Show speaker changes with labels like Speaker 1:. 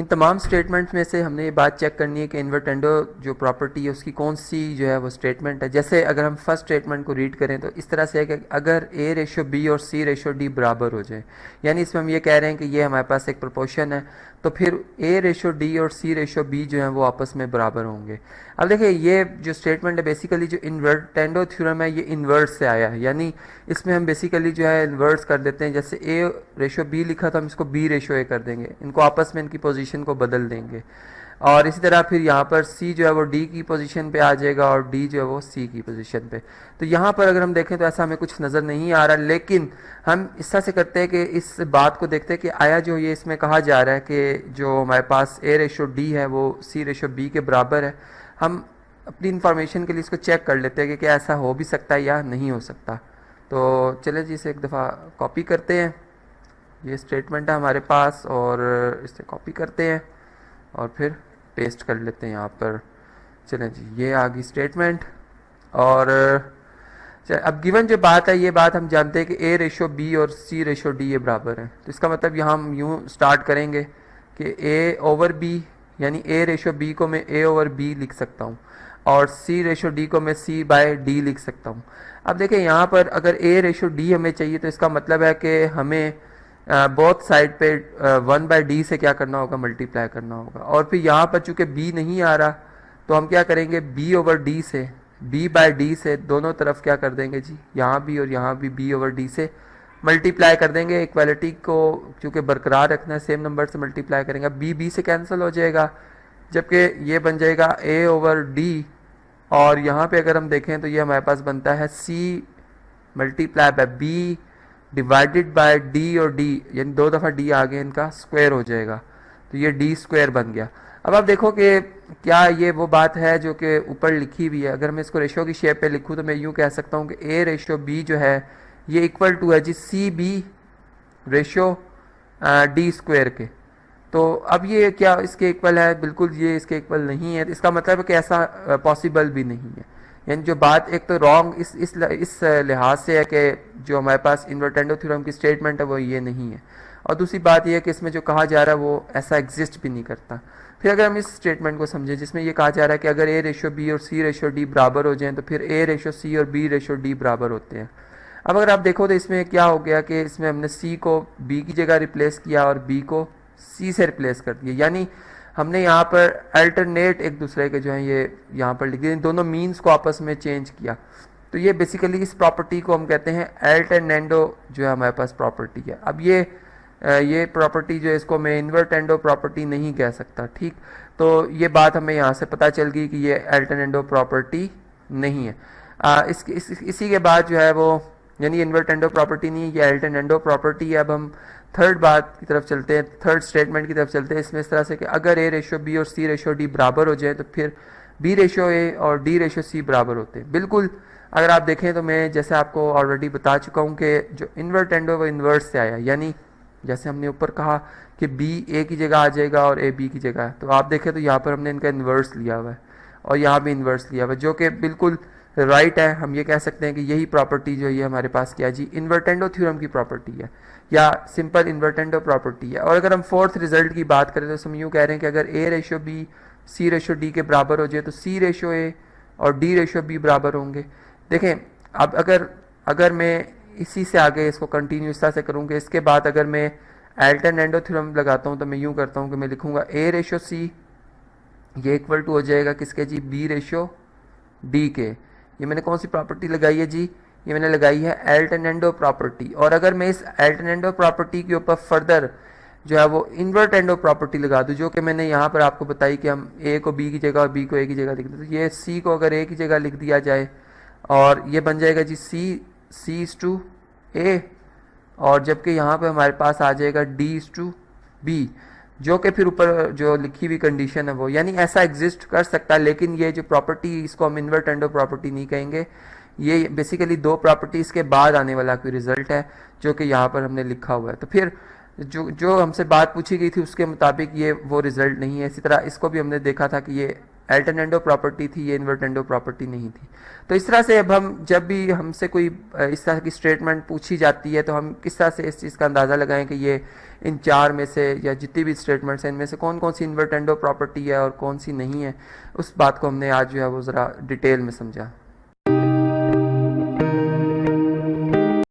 Speaker 1: इन तमाम स्टेटमेंट्स में से हमने ये बात चेक करनी है कि इन्वर्टेंडो जो प्रॉपर्टी है उसकी कौन सी जो है वो स्टेटमेंट है। जैसे अगर हम फर्स्ट स्टेटमेंट को रीड करें तो इस तरह से है कि अगर ए रेशो बी और सी रेशो डी बराबर हो जाए, यानी इसमें हम ये कह रहे हैं कि ये हमारे पास एक प्रोपोर्शन है, तो फिर ए रेशो डी और सी रेशो बी जो है वो आपस में बराबर होंगे। अब देखिए ये जो स्टेटमेंट है बेसिकली जो इन्वर्टेंडो थ्योरम है ये इन्वर्स से आया है, यानी इसमें हम बेसिकली जो है इन्वर्स कर देते हैं। जैसे ए रेशो बी लिखा तो हम इसको बी रेशो ए कर देंगे, इनको आपस में इनकी पोजीशन को बदल देंगे। और इसी तरह फिर यहाँ पर सी जो है वो डी की पोजीशन पे आ जाएगा और डी जो है वो सी की पोजीशन पे। तो यहाँ पर अगर हम देखें तो ऐसा हमें कुछ नज़र नहीं आ रहा, लेकिन हम इस तरह से करते हैं कि इस बात को देखते हैं कि आया जो ये इसमें कहा जा रहा है कि जो हमारे पास ए रेशो डी है वो सी रेशो बी के बराबर है। हम अपनी इंफॉर्मेशन के लिए इसको चेक कर लेते हैं कि क्या ऐसा हो भी सकता है या नहीं हो सकता। तो चले जी इसे एक दफ़ा कॉपी करते हैं, ये स्टेटमेंट है हमारे पास, और इसे कॉपी करते हैं और फिर पेस्ट कर लेते हैं यहाँ पर। चलें जी ये आ गई स्टेटमेंट। और अब गिवन जो बात है ये बात हम जानते हैं कि ए रेशो बी और सी रेशो डी ये बराबर है। तो इसका मतलब यहाँ हम यूँ स्टार्ट करेंगे कि ए ओवर बी, यानी ए रेशो बी को मैं ए ओवर बी लिख सकता हूँ और सी रेशो डी को मैं सी बाय डी लिख सकता हूँ। अब देखिए यहाँ पर अगर ए रेशो डी हमें चाहिए तो इसका मतलब है कि हमें बोथ साइड पे 1 बाय डी से क्या करना होगा, मल्टीप्लाई करना होगा। और फिर यहाँ पर चूंकि b नहीं आ रहा तो हम क्या करेंगे, b ओवर डी से, b बाय डी से दोनों तरफ क्या कर देंगे जी, यहाँ भी और यहाँ भी b ओवर डी से मल्टीप्लाई कर देंगे। इक्वालिटी को चूंकि बरकरार रखना है सेम नंबर से मल्टीप्लाई करेंगे, b से कैंसिल हो जाएगा, जबकि ये बन जाएगा a ओवर डी। और यहाँ पे अगर हम देखें तो ये हमारे पास बनता है c multiply by b divided by D, और डी यानी दो दफ़ा डी आगे इनका स्क्वायर हो जाएगा, तो ये डी स्क्वायर बन गया। अब आप देखो कि क्या ये वो बात है जो कि ऊपर लिखी हुई है। अगर मैं इसको रेशो की शेप पे लिखूँ तो मैं यूँ कह सकता हूँ कि ए रेशो बी जो है ये इक्वल टू है जी C B ratio D square के। तो अब ये क्या इसके इक्वल है, बिल्कुल ये इसके इक्वल नहीं है। इसका मतलब है कि ऐसा पॉसिबल भी नहीं है। यानी जो बात एक तो रॉन्ग इस लिहाज से है कि जो हमारे पास इन्वर्टेंडो थ्योरम की स्टेटमेंट है वो ये नहीं है, और दूसरी बात ये है कि इसमें जो कहा जा रहा है वो ऐसा एग्जिस्ट भी नहीं करता। फिर अगर हम इस स्टेटमेंट को समझें जिसमें ये कहा जा रहा है कि अगर ए रेशो बी और सी रेशो डी बराबर हो जाएं तो फिर ए रेशो सी और बी रेशो डी बराबर होते हैं। अब अगर आप देखो तो इसमें क्या हो गया कि इसमें हमने सी को बी की जगह रिप्लेस किया और बी को सी से रिप्लेस कर दिया, यानी हमने यहाँ पर अल्टरनेट एक दूसरे के जो है ये यहाँ पर लिख दिए, दोनों मीन्स को आपस में चेंज किया। तो ये बेसिकली इस प्रॉपर्टी को हम कहते हैं अल्टरनेंडो जो है हमारे पास प्रॉपर्टी है। अब ये प्रॉपर्टी जो है इसको मैं इन्वर्टेंडो प्रॉपर्टी नहीं कह सकता, ठीक। तो ये बात हमें यहाँ से पता चल गई कि ये अल्टरनेंडो प्रॉपर्टी नहीं है। इसी के बाद जो है वो यानी इन्वर्टेंडो प्रॉपर्टी नहीं है, ये अल्टरनेंडो प्रॉपर्टी है। अब हम थर्ड बात की तरफ चलते हैं, थर्ड स्टेटमेंट की तरफ चलते हैं। इसमें इस तरह से कि अगर ए रेशो बी और सी रेशो डी बराबर हो जाए तो फिर बी रेशो ए और डी रेशो सी बराबर होते हैं। बिल्कुल अगर आप देखें तो मैं जैसे आपको ऑलरेडी बता चुका हूँ कि जो इन्वर्टेंडो वो इन्वर्स से आया, यानी जैसे हमने ऊपर कहा कि बी ए की जगह आ जाएगा और ए बी की जगह है, तो आप देखें तो यहाँ पर हमने इनका इन्वर्स लिया हुआ है और यहाँ भी इन्वर्स लिया हुआ है, जो कि बिल्कुल राइट है। हम ये कह सकते हैं कि यही प्रॉपर्टी जो है हमारे पास क्या जी, इन्वर्टेंडो थ्योरम की प्रॉपर्टी है या सिंपल इन्वर्टेंडो प्रॉपर्टी है। और अगर हम फोर्थ रिजल्ट की बात करें तो हम यूँ कह रहे हैं कि अगर A ratio B C ratio D के बराबर हो जाए तो सी रेशो ए और डी रेशो बी बराबर होंगे। देखें अब अगर मैं इसी से आगे इसको कंटिन्यू इस तरह से करूँगा, इसके बाद अगर मैं अल्टरनेंडो थ्योरम लगाता हूँ तो मैं यूँ करता हूँ कि मैं लिखूँगा ए रेशो सी ये इक्वल टू हो जाएगा किसके जी, बी रेशो डी के। ये मैंने कौन सी प्रॉपर्टी लगाई है जी, ये मैंने लगाई है अल्टरनेंडो प्रॉपर्टी। और अगर मैं इस अल्टरनेंडो प्रॉपर्टी के ऊपर फर्दर जो है वो इन्वर्टेंडो प्रॉपर्टी लगा दूँ, जो कि मैंने यहाँ पर आपको बताई कि हम ए को बी की जगह और बी को ए की जगह लिख दें, तो ये सी को अगर ए की जगह लिख दिया जाए और ये बन जाएगा जी सी इज टू ए, और जबकि यहाँ पे हमारे पास आ जाएगा डी इज टू बी, जो कि फिर ऊपर जो लिखी हुई कंडीशन है वो, यानी ऐसा एग्जिस्ट कर सकता है। लेकिन ये जो प्रॉपर्टी इसको हम इन्वर्टेंडो प्रॉपर्टी नहीं कहेंगे, ये बेसिकली दो प्रॉपर्टीज़ के बाद आने वाला कोई रिजल्ट है जो कि यहाँ पर हमने लिखा हुआ है। तो फिर जो हमसे बात पूछी गई थी उसके मुताबिक ये वो रिजल्ट नहीं है। इसी तरह इसको भी हमने देखा था कि ये अल्टरनेटो प्रॉपर्टी थी, ये इन्वर्टेंडो प्रॉपर्टी नहीं थी। तो इस तरह से अब हम जब भी हमसे कोई इस तरह की स्टेटमेंट पूछी जाती है तो हम किस तरह से इस चीज़ का अंदाज़ा लगाएं कि ये इन चार में से या जितनी भी स्टेटमेंट्स हैं इनमें से कौन कौन सी इन्वर्टेंडो प्रॉपर्टी है और कौन सी नहीं है, उस बात को हमने आज जो है वो ज़रा डिटेल में समझा।